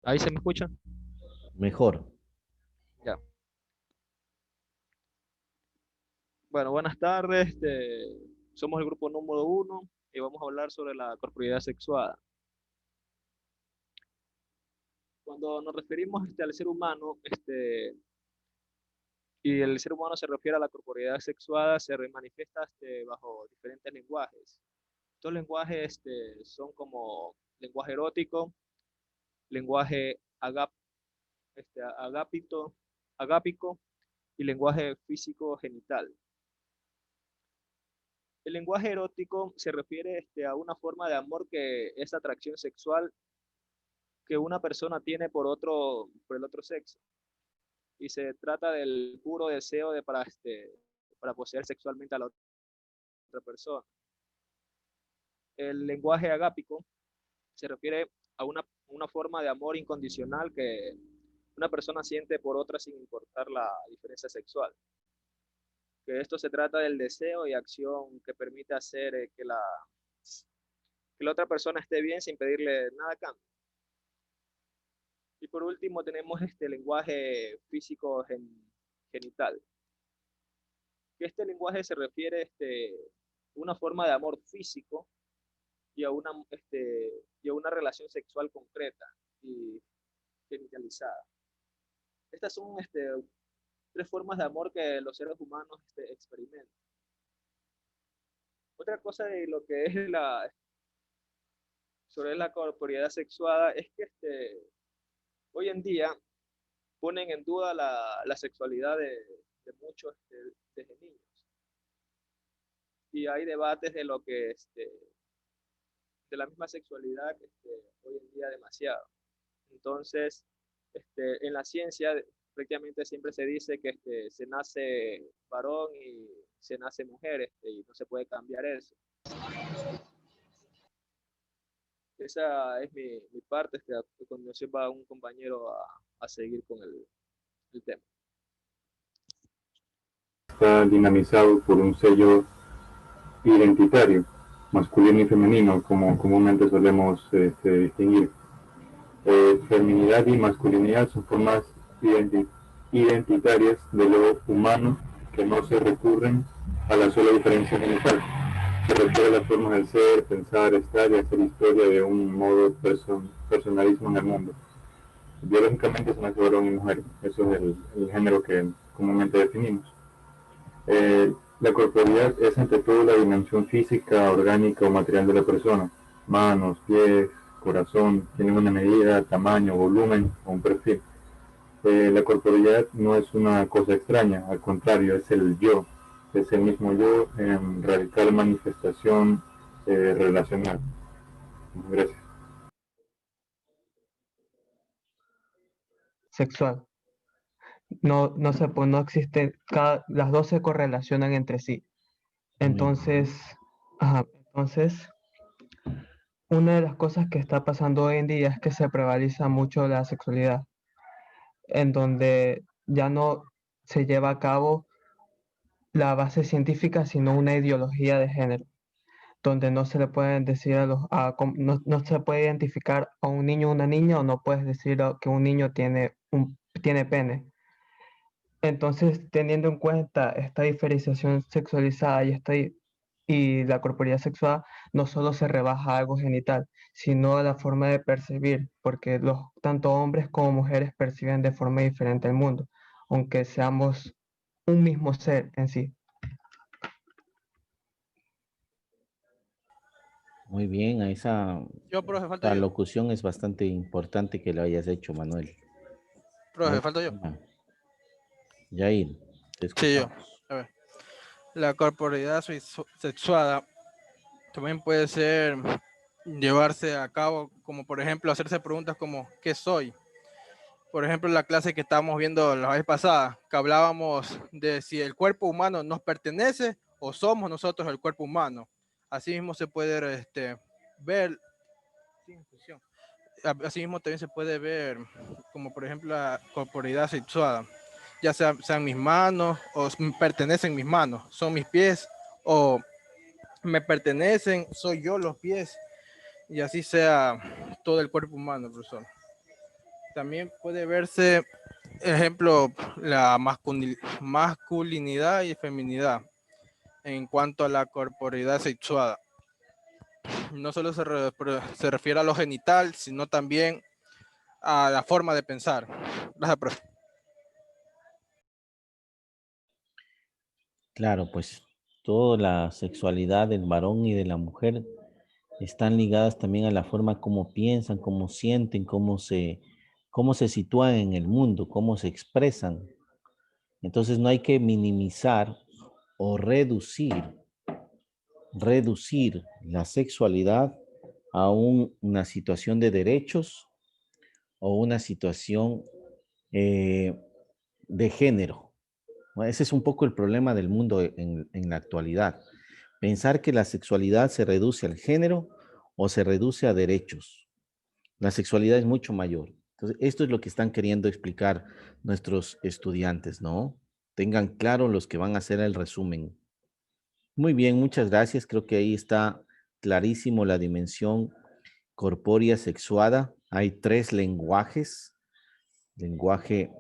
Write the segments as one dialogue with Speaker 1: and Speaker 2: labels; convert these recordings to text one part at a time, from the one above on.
Speaker 1: ¿Ahí se me escucha?
Speaker 2: Mejor.
Speaker 1: Ya. Bueno, buenas tardes. Somos el grupo número uno y vamos a hablar sobre la corporalidad sexuada. Cuando nos referimos al ser humano, y el ser humano se refiere a la corporalidad sexuada, manifiesta bajo diferentes lenguajes. Estos lenguajes son como lenguaje erótico, lenguaje agápito, agápico y lenguaje físico genital. El lenguaje erótico se refiere a una forma de amor que es atracción sexual que una persona tiene por el otro sexo. Y se trata del puro deseo para poseer sexualmente a la otra persona. El lenguaje agápico se refiere a una forma de amor incondicional que una persona siente por otra sin importar la diferencia sexual. Que esto se trata del deseo y acción que permite hacer que la otra persona esté bien sin pedirle nada a cambio. Y por último tenemos este lenguaje físico genital. Que este lenguaje se refiere a una forma de amor físico y a una relación sexual concreta y genitalizada. Estas son tres formas de amor que los seres humanos experimentan. Otra cosa de lo que es sobre la corporalidad sexuada es que hoy en día ponen en duda la sexualidad de muchos desde niños. Y hay debates de lo que de la misma sexualidad hoy en día demasiado. Entonces, en la ciencia prácticamente siempre se dice que se nace varón y se nace mujer y no se puede cambiar eso. Esa es mi parte, cuando sepa un compañero a seguir con el tema.
Speaker 3: Está dinamizado por un sello identitario, masculino y femenino, como comúnmente solemos distinguir. Feminidad y masculinidad son formas identitarias de lo humano que no se recurren a la sola diferencia genital. Se refiere a las formas del ser, pensar, estar y hacer historia de un modo personalismo en el mundo. Biológicamente se nace varón y mujer, eso es el género que comúnmente definimos. La corporalidad es ante todo la dimensión física, orgánica o material de la persona. Manos, pies, corazón, tienen una medida, tamaño, volumen o un perfil. La corporalidad no es una cosa extraña, al contrario, es el yo, es el mismo yo en radical manifestación relacional. Gracias.
Speaker 4: Sexual. No existe, las dos se correlacionan entre sí. Entonces, entonces, una de las cosas que está pasando hoy en día es que se prevalece mucho la sexualidad, en donde ya no se lleva a cabo la base científica, sino una ideología de género, donde no se le pueden decir no se puede identificar a un niño o una niña, o no puedes decir que un niño tiene pene. Entonces, teniendo en cuenta esta diferenciación sexualizada y la corporalidad sexual, no solo se rebaja a algo genital, sino a la forma de percibir, porque tanto hombres como mujeres perciben de forma diferente el mundo, aunque seamos un mismo ser en sí.
Speaker 2: Muy bien, a esa
Speaker 5: Profe, falta yo.
Speaker 2: locución es bastante importante que lo hayas hecho, Manuel.
Speaker 5: Profe, falta yo.
Speaker 2: Yair, te
Speaker 5: Sí, yo.
Speaker 2: escuchamos.
Speaker 5: A ver. La corporalidad sexuada también puede ser llevarse a cabo, como por ejemplo hacerse preguntas como ¿qué soy? Por ejemplo, la clase que estábamos viendo la vez pasada, que hablábamos de si el cuerpo humano nos pertenece o somos nosotros el cuerpo humano. Así mismo se puede ver, así mismo también se puede ver como por ejemplo la corporalidad sexuada, ya sean mis manos o pertenecen mis manos, son mis pies o me pertenecen, soy yo los pies, y así sea todo el cuerpo humano, profesor. también puede verse, ejemplo, la masculinidad y feminidad en cuanto a la corporeidad sexuada. No solo se refiere a lo genital, sino también a la forma de pensar. Gracias, profe.
Speaker 2: Claro, pues toda la sexualidad del varón y de la mujer están ligadas también a la forma como piensan, cómo sienten, cómo se sitúan en el mundo, cómo se expresan. Entonces no hay que minimizar o reducir la sexualidad a una situación de derechos o una situación de género. Bueno, ese es un poco el problema del mundo en la actualidad. Pensar que la sexualidad se reduce al género o se reduce a derechos. La sexualidad es mucho mayor. Entonces, esto es lo que están queriendo explicar nuestros estudiantes, ¿no? Tengan claro los que van a hacer el resumen. Muy bien, muchas gracias. Creo que ahí está clarísimo la dimensión corpórea sexuada. Hay 3 lenguajes: lenguaje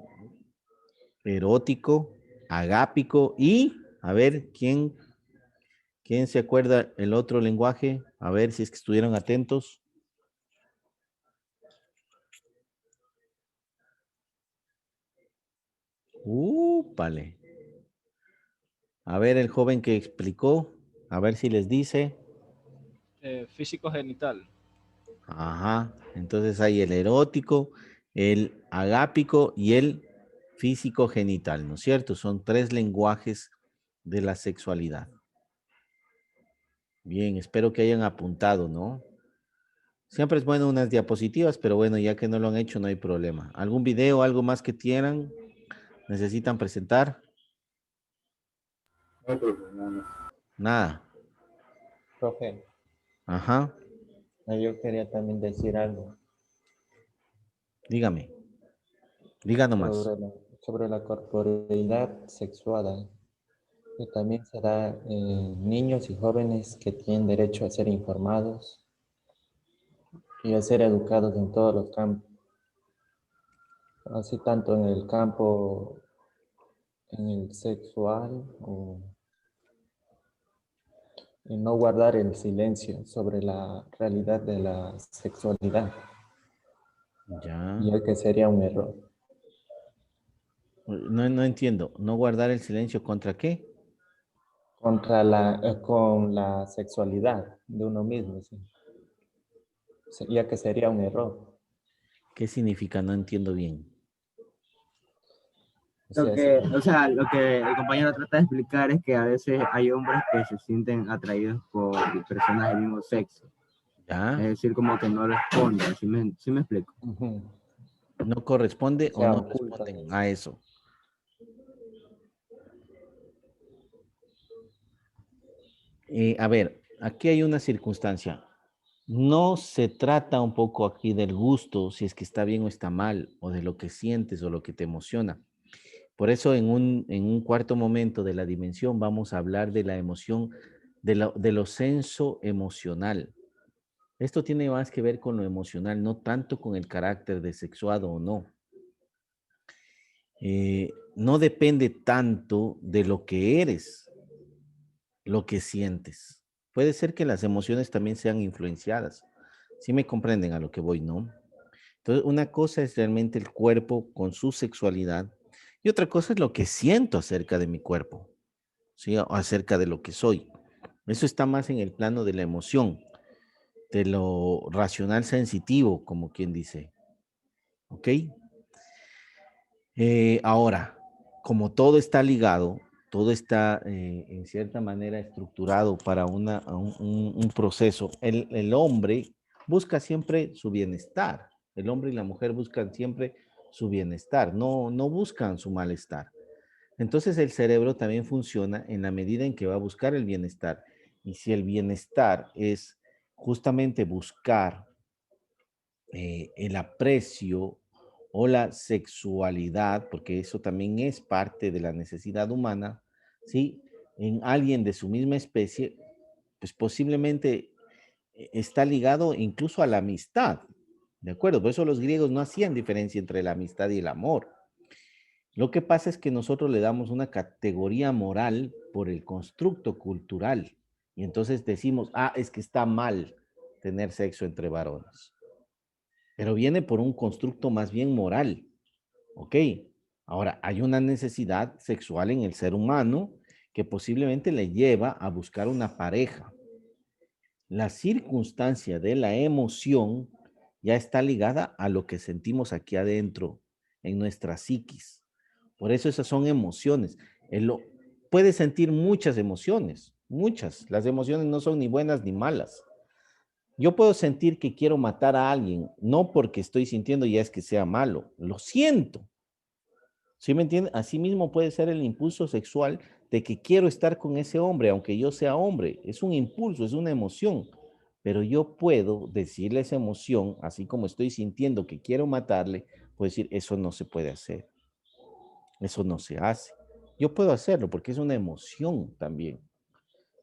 Speaker 2: erótico, agápico y, a ver, ¿quién se acuerda el otro lenguaje? A ver si es que estuvieron atentos. Vale. A ver, el joven que explicó, a ver si les dice.
Speaker 1: Físico genital.
Speaker 2: Ajá. Entonces hay el erótico, el agápico y el físico genital, ¿no es cierto? Son 3 lenguajes de la sexualidad. Bien, espero que hayan apuntado, ¿no? Siempre es bueno unas diapositivas, pero bueno, ya que no lo han hecho, no hay problema. ¿Algún video, algo más que quieran? ¿Necesitan presentar?
Speaker 3: No, profe, nada más.
Speaker 2: Nada.
Speaker 6: Profe,
Speaker 2: Ajá.
Speaker 6: yo quería también decir algo
Speaker 2: Dígame. Diga nomás.
Speaker 6: sobre la corporeidad sexuada, que también será niños y jóvenes que tienen derecho a ser informados y a ser educados en todos los campos, así tanto en el campo, en el sexual, y no guardar el silencio sobre la realidad de la sexualidad,
Speaker 2: Ya.
Speaker 6: ya que sería un error.
Speaker 2: No entiendo. ¿No guardar el silencio contra qué?
Speaker 6: Con la sexualidad de uno mismo, ¿sí? Ya que sería un error.
Speaker 2: ¿Qué significa? No entiendo bien.
Speaker 7: Lo que el compañero trata de explicar es que a veces hay hombres que se sienten atraídos por personas del mismo sexo.
Speaker 2: ¿Ya?
Speaker 7: Es decir, como que no responden, ¿sí me explico?
Speaker 6: Ujú.
Speaker 2: ¿No corresponde
Speaker 6: O sea,
Speaker 2: o no
Speaker 6: ocultan
Speaker 2: responden
Speaker 6: eso.
Speaker 2: a eso? A ver, aquí hay una circunstancia. No se trata un poco aquí del gusto, si es que está bien o está mal, o de lo que sientes o lo que te emociona. Por eso en un cuarto momento de la dimensión vamos a hablar de la emoción, de lo senso emocional. Esto tiene más que ver con lo emocional, no tanto con el carácter de sexuado o no. No depende tanto de lo que eres, lo que sientes. Puede ser que las emociones también sean influenciadas. Si me comprenden a lo que voy, ¿no? Entonces, una cosa es realmente el cuerpo con su sexualidad y otra cosa es lo que siento acerca de mi cuerpo, ¿sí? O acerca de lo que soy. Eso está más en el plano de la emoción, de lo racional sensitivo, como quien dice. ¿Ok? Ahora, como todo está ligado, todo está en cierta manera estructurado para un proceso, el hombre busca siempre su bienestar. El hombre y la mujer buscan siempre su bienestar, no buscan su malestar. Entonces el cerebro también funciona en la medida en que va a buscar el bienestar. Y si el bienestar es justamente buscar el aprecio o la sexualidad, porque eso también es parte de la necesidad humana, ¿sí? En alguien de su misma especie, pues posiblemente está ligado incluso a la amistad, ¿De acuerdo? Por eso los griegos no hacían diferencia entre la amistad y el amor. Lo que pasa es que nosotros le damos una categoría moral por el constructo cultural. Y entonces decimos, ah, es que está mal tener sexo entre varones. Pero viene por un constructo más bien moral. ¿Ok? Ahora, hay una necesidad sexual en el ser humano que posiblemente le lleva a buscar una pareja. La circunstancia de la emoción ya está ligada a lo que sentimos aquí adentro, en nuestra psiquis. Por eso esas son emociones. Puede sentir muchas emociones, muchas. Las emociones no son ni buenas ni malas. Yo puedo sentir que quiero matar a alguien, no porque estoy sintiendo ya es que sea malo, lo siento. ¿Sí me entiende? Asimismo puede ser el impulso sexual de que quiero estar con ese hombre, aunque yo sea hombre. Es un impulso, es una emoción. Pero yo puedo decirle esa emoción, así como estoy sintiendo que quiero matarle, puedo decir, eso no se puede hacer. Eso no se hace. Yo puedo hacerlo porque es una emoción también.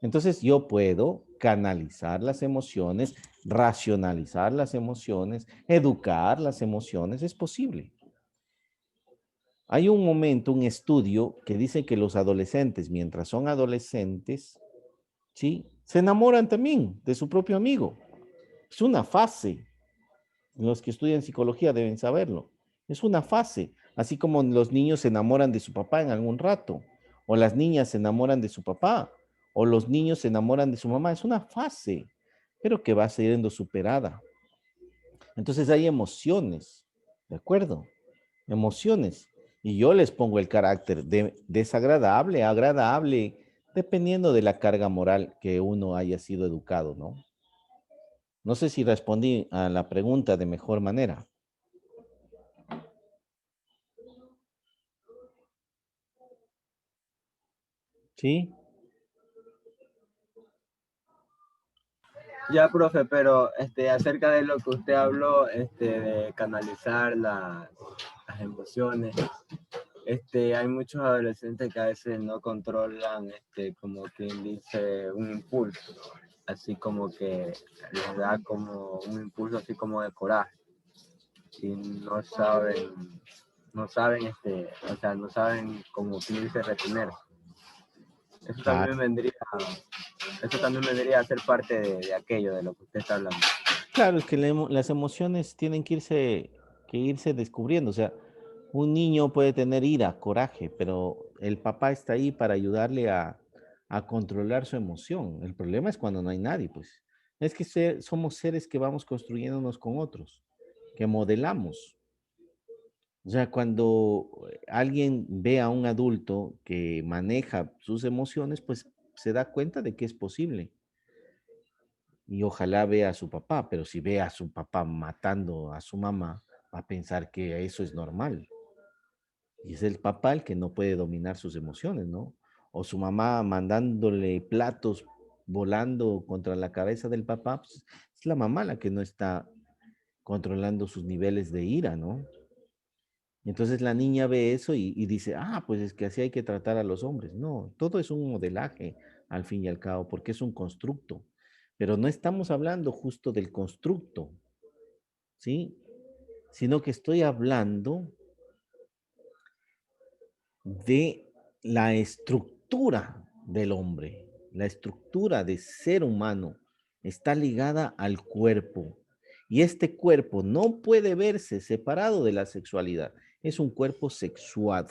Speaker 2: Entonces yo puedo canalizar las emociones, racionalizar las emociones, educar las emociones, es posible. Hay un momento, un estudio que dice que los adolescentes, mientras son adolescentes, ¿sí? Se enamoran también de su propio amigo. Es una fase. Los que estudian psicología deben saberlo. Es una fase. Así como los niños se enamoran de su papá en algún rato, o las niñas se enamoran de su papá, o los niños se enamoran de su mamá. Es una fase, pero que va siendo superada. Entonces hay emociones, ¿de acuerdo? Emociones. Y yo les pongo el carácter de desagradable, agradable, dependiendo de la carga moral que uno haya sido educado, ¿no? No sé si respondí a la pregunta de mejor manera. ¿Sí?
Speaker 7: Ya, profe, pero acerca de lo que usted habló, de canalizar las emociones, hay muchos adolescentes que a veces no controlan, como quien dice, un impulso, así como que les da como un impulso así como de coraje y o sea, no saben cómo quien dice retenerse. Eso
Speaker 2: Claro.
Speaker 7: también vendría, eso también vendría a ser parte de aquello de lo que usted está hablando.
Speaker 2: Claro, es que las emociones tienen que irse descubriendo. O sea, un niño puede tener ira, coraje, pero el papá está ahí para ayudarle a controlar su emoción. El problema es cuando no hay nadie, pues. Es que somos seres que vamos construyéndonos con otros, que modelamos. O sea, cuando alguien ve a un adulto que maneja sus emociones, pues se da cuenta de que es posible. Y ojalá vea a su papá, pero si ve a su papá matando a su mamá, va a pensar que eso es normal. Y es el papá el que no puede dominar sus emociones, ¿no? O su mamá mandándole platos volando contra la cabeza del papá, pues, es la mamá la que no está controlando sus niveles de ira, ¿no? Y entonces la niña ve eso y dice, ah, pues es que así hay que tratar a los hombres. No, todo es un modelaje al fin y al cabo, porque es un constructo. Pero no estamos hablando justo del constructo, ¿sí? Sino que estoy hablando de la estructura del hombre. La estructura de ser humano está ligada al cuerpo. Y este cuerpo no puede verse separado de la sexualidad. Es un cuerpo sexuado.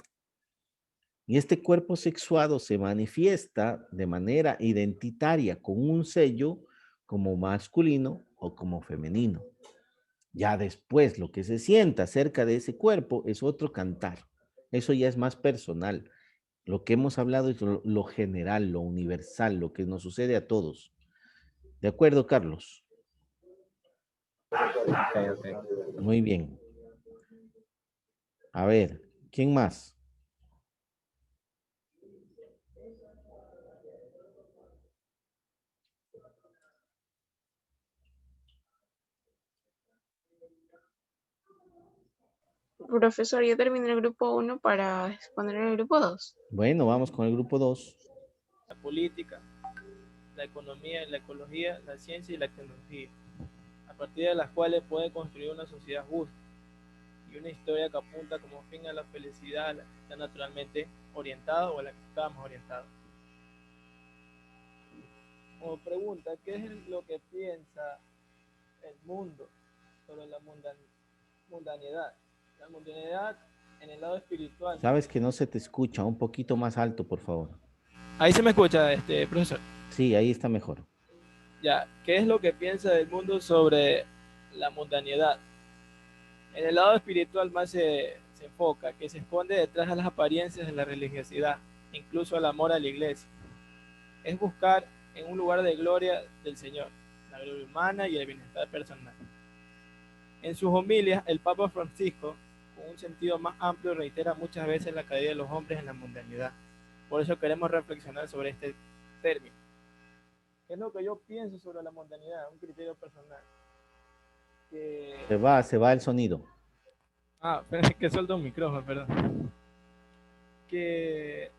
Speaker 2: Y este cuerpo sexuado se manifiesta de manera identitaria con un sello como masculino o como femenino. Ya después lo que se sienta acerca de ese cuerpo es otro cantar. Eso ya es más personal. Lo que hemos hablado es lo general, lo universal, lo que nos sucede a todos. ¿De acuerdo, Carlos?
Speaker 7: Okay.
Speaker 2: Muy bien. A ver, ¿quién más?
Speaker 8: Profesor, yo terminé el grupo 1 para exponer el grupo 2.
Speaker 2: Bueno, vamos con el grupo 2.
Speaker 5: La política, la economía, la ecología, la ciencia y la tecnología.
Speaker 9: a partir de las cuales puede construir una sociedad justa y una historia que apunta como fin a la felicidad a la que está naturalmente orientado o a la que estamos orientados. Como pregunta, ¿qué es lo que piensa el mundo sobre la mundanidad? La mundanidad en el lado espiritual.
Speaker 2: Sabes que no se te escucha, un poquito más alto, por favor.
Speaker 9: Ahí se me escucha, profesor.
Speaker 2: Sí, ahí está mejor.
Speaker 9: Ya, ¿qué es lo que piensa del mundo sobre la mundanidad? En el lado espiritual más se enfoca, que se esconde detrás de las apariencias de la religiosidad, incluso el amor a la iglesia. Es buscar en un lugar de gloria del Señor, la gloria humana y el bienestar personal. En sus homilias, el Papa Francisco, con un sentido más amplio, reitera muchas veces la caída de los hombres en la mundanidad. Por eso queremos reflexionar sobre este término. ¿Qué es lo que yo pienso sobre la mundanidad? Un criterio personal.
Speaker 2: Se va el sonido.
Speaker 9: Es que suelto un micrófono, perdón. Que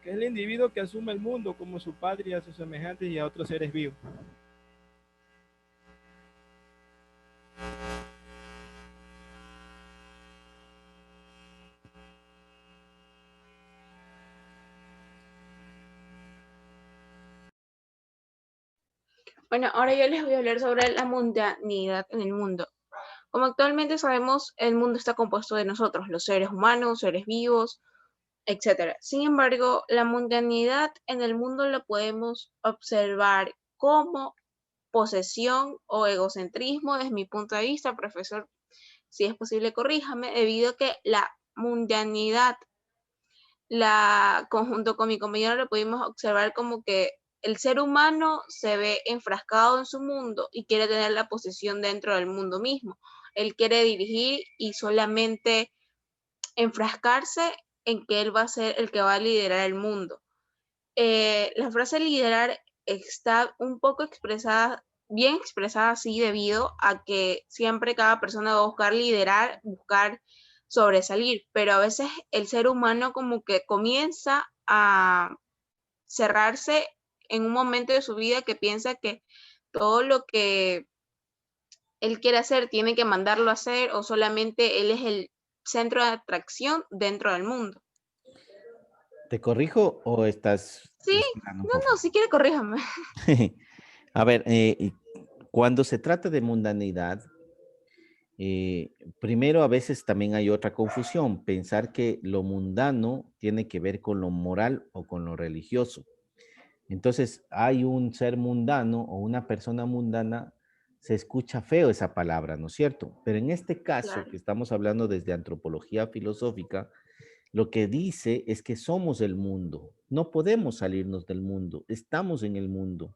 Speaker 9: es el individuo que asume el mundo como su patria, a sus semejantes y a otros seres vivos.
Speaker 8: Bueno, ahora yo les voy a hablar sobre la mundanidad en el mundo. Como actualmente sabemos, el mundo está compuesto de nosotros, los seres humanos, seres vivos, etc. Sin embargo, la mundanidad en el mundo la podemos observar como posesión o egocentrismo desde mi punto de vista, profesor, si es posible corríjame, debido a que la mundanidad, conjunto con mi compañero, lo pudimos observar como que el ser humano se ve enfrascado en su mundo y quiere tener la posesión dentro del mundo mismo. Él quiere dirigir y solamente enfrascarse en que él va a ser el que va a liderar el mundo. La frase liderar está un poco expresada, bien expresada así, debido a que siempre cada persona va a buscar liderar, buscar sobresalir, pero a veces el ser humano como que comienza a cerrarse en un momento de su vida que piensa que todo lo que él quiere hacer tiene que mandarlo a hacer o solamente él es el centro de atracción dentro del mundo.
Speaker 2: ¿Te corrijo o estás?
Speaker 8: Sí, no, si quiere corríjame.
Speaker 2: A ver, cuando se trata de mundanidad, primero a veces también hay otra confusión, pensar que lo mundano tiene que ver con lo moral o con lo religioso. Entonces, hay un ser mundano o una persona mundana, se escucha feo esa palabra, ¿no es cierto? Pero en este caso,
Speaker 8: Claro.
Speaker 2: que estamos hablando desde antropología filosófica, lo que dice es que somos el mundo, no podemos salirnos del mundo, estamos en el mundo.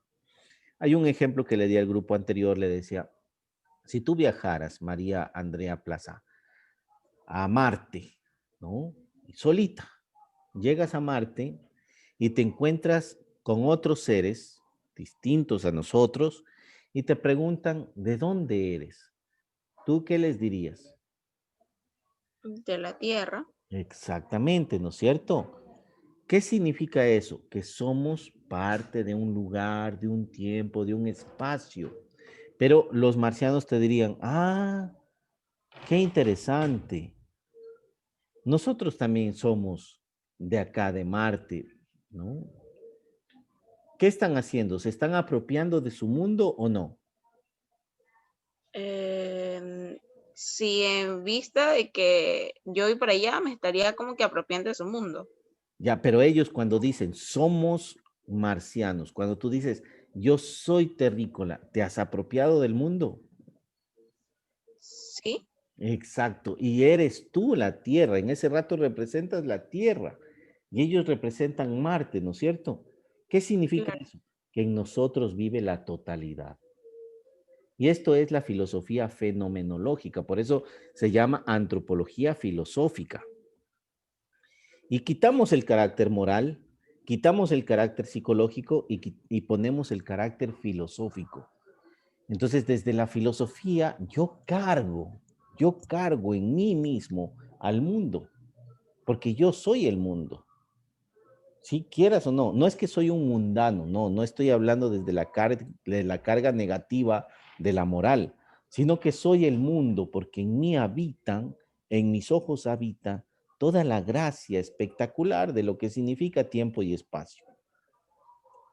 Speaker 2: Hay un ejemplo que le di al grupo anterior, le decía, si tú viajaras, María Andrea Plaza, a Marte, ¿no? Solita, llegas a Marte y te encuentras con otros seres distintos a nosotros y te preguntan, ¿de dónde eres? ¿Tú qué les dirías?
Speaker 8: De la Tierra.
Speaker 2: Exactamente, ¿no es cierto? ¿Qué significa eso? Que somos parte de un lugar, de un tiempo, de un espacio. Pero los marcianos te dirían, qué interesante. Nosotros también somos de acá, de Marte, ¿no? ¿Qué están haciendo? ¿Se están apropiando de su mundo o no?
Speaker 8: Si en vista de que yo voy para allá, me estaría como que apropiando de su mundo.
Speaker 2: Ya, pero ellos cuando dicen somos marcianos, cuando tú dices yo soy terrícola, ¿te has apropiado del mundo?
Speaker 8: Sí.
Speaker 2: Exacto, y eres tú la Tierra, en ese rato representas la Tierra y ellos representan Marte, ¿no es cierto? ¿Qué significa
Speaker 8: Claro.
Speaker 2: eso? Que en nosotros vive la totalidad. Y esto es la filosofía fenomenológica, por eso se llama antropología filosófica. Y quitamos el carácter moral, quitamos el carácter psicológico y ponemos el carácter filosófico. Entonces, desde la filosofía, yo cargo en mí mismo al mundo, porque yo soy el mundo. Si quieras o no, no es que soy un mundano, no estoy hablando desde de la carga negativa de la moral, sino que soy el mundo porque en mí habitan, en mis ojos habita toda la gracia espectacular de lo que significa tiempo y espacio.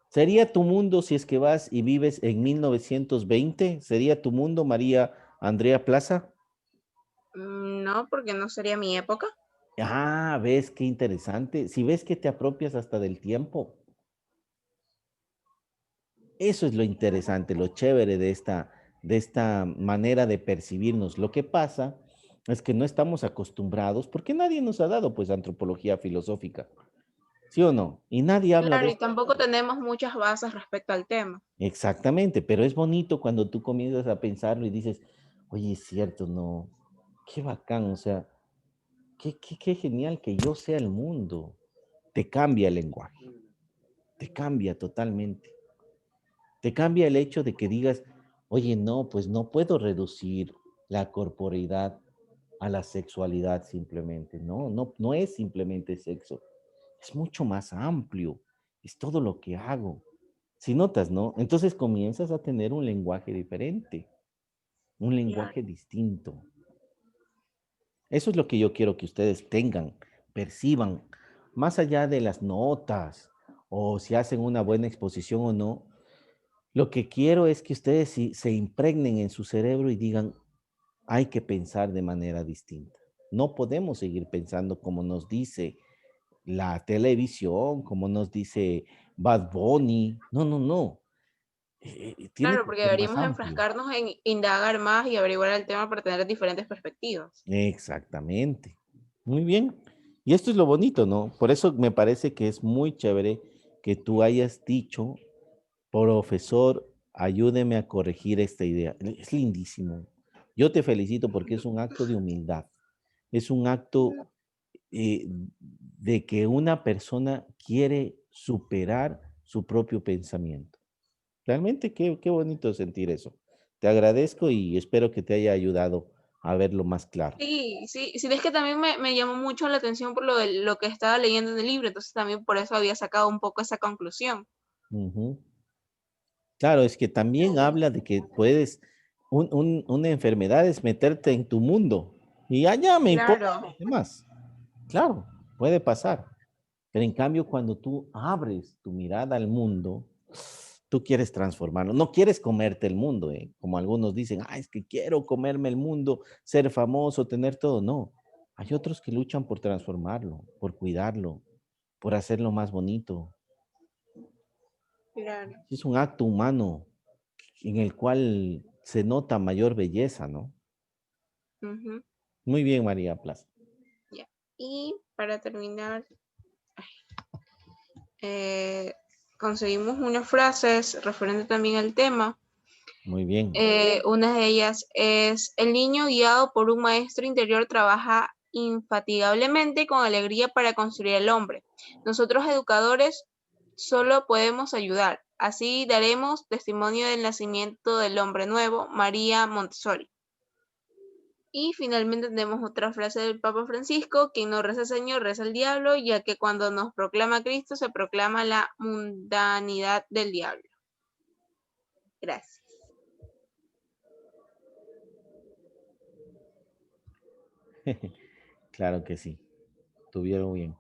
Speaker 2: ¿Sería tu mundo si es que vas y vives en 1920? ¿Sería tu mundo, María Andrea Plaza?
Speaker 8: No, porque no sería mi época.
Speaker 2: Ah, ves qué interesante. Si ves que te apropias hasta del tiempo. Eso es lo interesante, lo chévere de esta manera de percibirnos. Lo que pasa es que no estamos acostumbrados, porque nadie nos ha dado pues antropología filosófica, ¿sí o no? Y nadie habla de
Speaker 8: Claro, y
Speaker 2: esto.
Speaker 8: tampoco tenemos muchas bases respecto al tema.
Speaker 2: Exactamente, pero es bonito cuando tú comienzas a pensarlo y dices, oye, es cierto, no, qué bacán, o sea, qué genial que yo sea el mundo. Te cambia el lenguaje, te cambia totalmente. Te cambia el hecho de que digas, oye, no, pues no puedo reducir la corporeidad a la sexualidad simplemente. No es simplemente sexo. Es mucho más amplio. Es todo lo que hago. Si notas, ¿no? Entonces comienzas a tener un lenguaje diferente, un
Speaker 8: Claro.
Speaker 2: lenguaje distinto. Eso es lo que yo quiero que ustedes tengan, perciban, más allá de las notas o si hacen una buena exposición o no. Lo que quiero es que ustedes se impregnen en su cerebro y digan, hay que pensar de manera distinta. No podemos seguir pensando como nos dice la televisión, como nos dice Bad Bunny. No, no, no. Tiene
Speaker 8: Claro,
Speaker 2: que
Speaker 8: porque
Speaker 2: ser más
Speaker 8: deberíamos
Speaker 2: amplio.
Speaker 8: enfrascarnos en indagar más y averiguar el tema para tener diferentes perspectivas.
Speaker 2: Exactamente. Muy bien. Y esto es lo bonito, ¿no? Por eso me parece que es muy chévere que tú hayas dicho, profesor, ayúdeme a corregir esta idea. Es lindísimo. Yo te felicito porque es un acto de humildad. Es un acto de que una persona quiere superar su propio pensamiento. Realmente qué bonito sentir eso. Te agradezco y espero que te haya ayudado a verlo más claro.
Speaker 8: Sí, sí, sí, es que también me llamó mucho la atención por lo de lo que estaba leyendo en el libro, entonces también por eso había sacado un poco esa conclusión.
Speaker 2: Ujú. Claro, es que también habla de que puedes, una enfermedad es meterte en tu mundo y allá me importa
Speaker 8: Claro,
Speaker 2: los demás. Claro, puede pasar. Pero en cambio, cuando tú abres tu mirada al mundo, tú quieres transformarlo. No quieres comerte el mundo, ¿eh? Como algunos dicen, es que quiero comerme el mundo, ser famoso, tener todo. No, hay otros que luchan por transformarlo, por cuidarlo, por hacerlo más bonito.
Speaker 8: claro.
Speaker 2: Es un acto humano en el cual se nota mayor belleza, ¿no?
Speaker 8: Ujú,
Speaker 2: Muy bien, María Plaza.
Speaker 8: ya. Y para terminar, conseguimos unas frases referentes también al tema.
Speaker 2: Muy bien.
Speaker 8: Una de ellas es, el niño guiado por un maestro interior trabaja infatigablemente con alegría para construir el hombre. Nosotros educadores solo podemos ayudar. Así daremos testimonio del nacimiento del hombre nuevo, María Montessori. Y finalmente tenemos otra frase del Papa Francisco, quien no reza al Señor, reza al diablo, ya que cuando nos proclama Cristo se proclama la mundanidad del diablo. Gracias.
Speaker 2: Claro que sí. Tuvieron bien.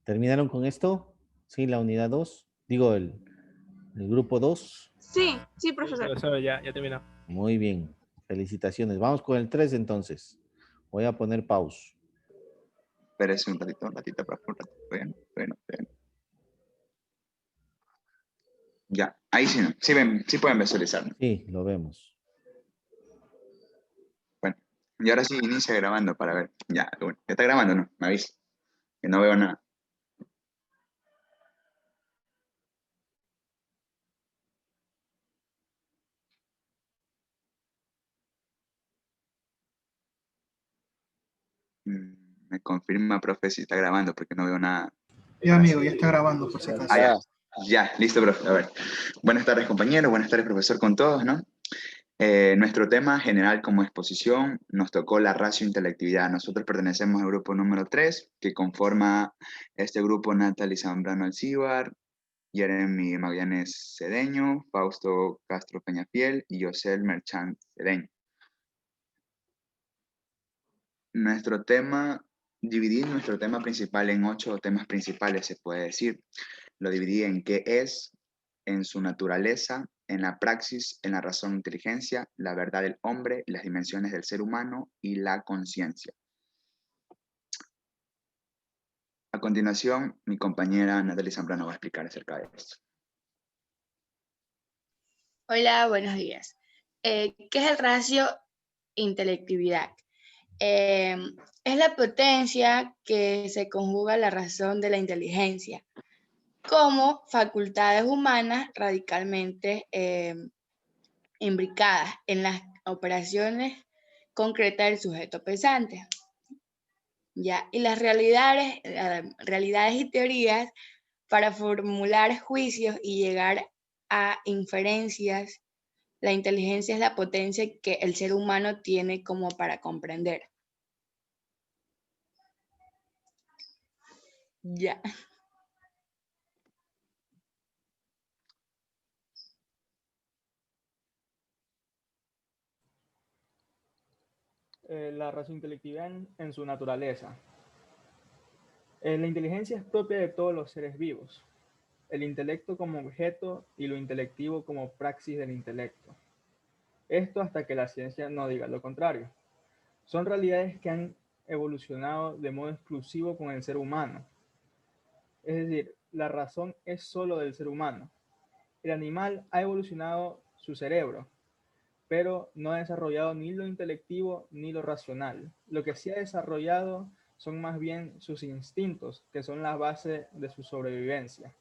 Speaker 2: ¿Terminaron con esto? Sí, la unidad 2. Digo, el grupo 2.
Speaker 8: Sí, sí,
Speaker 9: Sí,
Speaker 8: profesor.
Speaker 9: profesor, ya terminó.
Speaker 2: Muy bien. Felicitaciones. Vamos con el 3 entonces. Voy a poner pausa.
Speaker 10: Espérese un ratito, profe, un ratito. Bueno. Ya, ahí sí, sí, sí pueden visualizar, ¿no?
Speaker 2: Sí, lo vemos.
Speaker 10: Bueno, y ahora sí inicia grabando para ver. Ya, bueno, ya está grabando, ¿no? Me avisa. Que no veo nada. Me confirma, profe, si está grabando porque no veo nada.
Speaker 11: Ya, amigo, ya está grabando, por si acaso.
Speaker 10: Ya, listo, profe. A ver. Buenas tardes, compañeros. Buenas tardes, profesor, con todos, ¿no? Nuestro tema general como exposición nos tocó la ratio-intelectividad. Nosotros pertenecemos al grupo número 3, que conforma este grupo Natalie Zambrano Alcíbar, Jeremy Magallanes Cedeño, Fausto Castro Peñafiel y José Merchant Cedeño. Dividí nuestro tema principal en 8 temas principales, se puede decir. Lo dividí en qué es, en su naturaleza, en la praxis, en la razón e inteligencia, la verdad del hombre, las dimensiones del ser humano y la conciencia. A continuación, mi compañera Natalie Zambrano va a explicar acerca de esto.
Speaker 12: Hola, buenos días. ¿Qué es el ratio intelectividad? Es la potencia que se conjuga a la razón de la inteligencia como facultades humanas radicalmente imbricadas en las operaciones concretas del sujeto pensante. ¿Ya? Y las realidades y teorías para formular juicios y llegar a inferencias. La inteligencia es la potencia que el ser humano tiene como para comprender. Ya.
Speaker 9: La racionalidad en su naturaleza. La inteligencia es propia de todos los seres vivos. El intelecto como objeto y lo intelectivo como praxis del intelecto. Esto hasta que la ciencia no diga lo contrario. Son realidades que han evolucionado de modo exclusivo con el ser humano. Es decir, la razón es solo del ser humano. El animal ha evolucionado su cerebro, pero no ha desarrollado ni lo intelectivo ni lo racional. Lo que sí ha desarrollado son más bien sus instintos, que son la base de su sobrevivencia.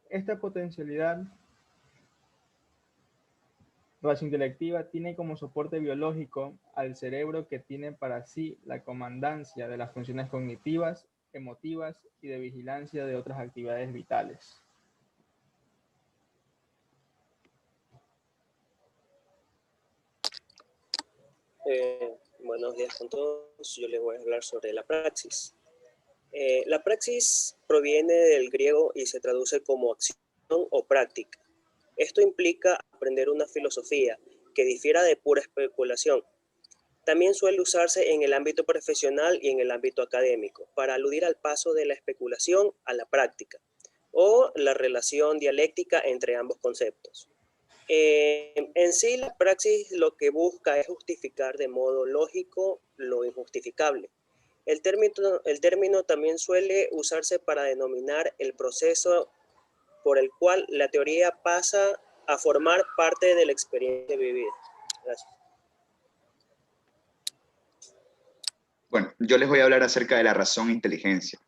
Speaker 9: Esta potencialidad racional-intelectiva tiene como soporte biológico al cerebro, que tiene para sí la comandancia de las funciones cognitivas, emotivas y de vigilancia de otras actividades vitales.
Speaker 13: Buenos días con todos. Yo les voy a hablar sobre la praxis. La praxis proviene del griego y se traduce como acción o práctica. Esto implica aprender una filosofía que difiera de pura especulación. También suele usarse en el ámbito profesional y en el ámbito académico para aludir al paso de la especulación a la práctica o la relación dialéctica entre ambos conceptos. En sí, la praxis lo que busca es justificar de modo lógico lo injustificable. El término también suele usarse para denominar el proceso por el cual la teoría pasa a formar parte de la experiencia vivida. Gracias.
Speaker 10: Bueno, yo les voy a hablar acerca de la razón e inteligencia.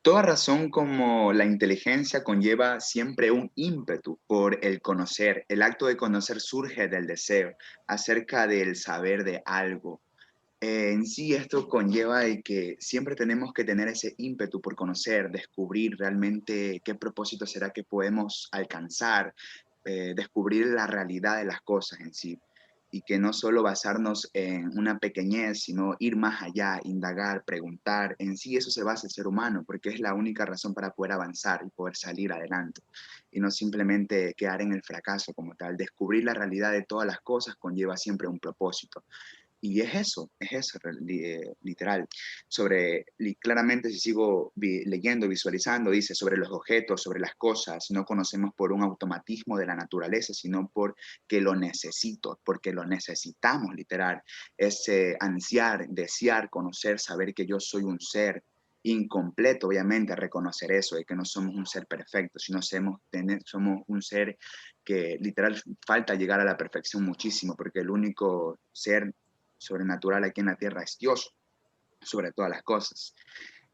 Speaker 10: Toda razón como la inteligencia conlleva siempre un ímpetu por el conocer. El acto de conocer surge del deseo acerca del saber de algo. En sí esto conlleva de que siempre tenemos que tener ese ímpetu por conocer, descubrir realmente qué propósito será que podemos alcanzar, descubrir la realidad de las cosas en sí. Y que no solo basarnos en una pequeñez, sino ir más allá, indagar, preguntar. En sí eso se basa el ser humano, porque es la única razón para poder avanzar y poder salir adelante. Y no simplemente quedar en el fracaso como tal. Descubrir la realidad de todas las cosas conlleva siempre un propósito. Y es eso, literal. Claramente si sigo leyendo, visualizando, dice sobre los objetos, sobre las cosas, no conocemos por un automatismo de la naturaleza, sino porque lo necesito, porque lo necesitamos, literal. Ese ansiar, desear, conocer, saber que yo soy un ser incompleto, obviamente, reconocer eso, de que no somos un ser perfecto, sino somos un ser que literal falta llegar a la perfección muchísimo, porque el único ser sobrenatural aquí en la tierra es Dios, sobre todas las cosas,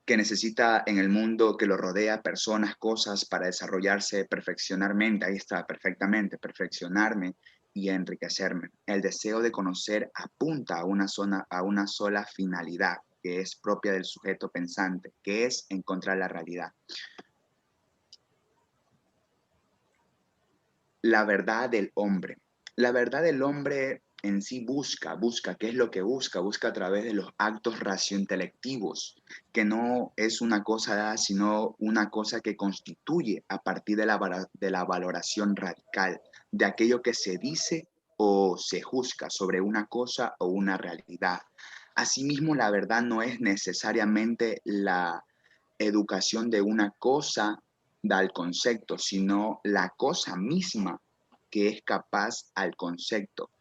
Speaker 10: que necesita en el mundo que lo rodea personas, cosas para desarrollarse perfeccionalmente. Ahí está, perfectamente, perfeccionarme y enriquecerme. El deseo de conocer apunta a una sola finalidad, que es propia del sujeto pensante, que es encontrar la realidad. La verdad del hombre. La verdad del hombre en sí busca, ¿qué es lo que busca? Busca a través de los actos raciointelectivos, que no es una cosa dada, sino una cosa que constituye a partir de la valoración radical, de aquello que se dice o se juzga sobre una cosa o una realidad. Asimismo, la verdad no es necesariamente la educación de una cosa al concepto, sino la cosa misma que es capaz al concepto.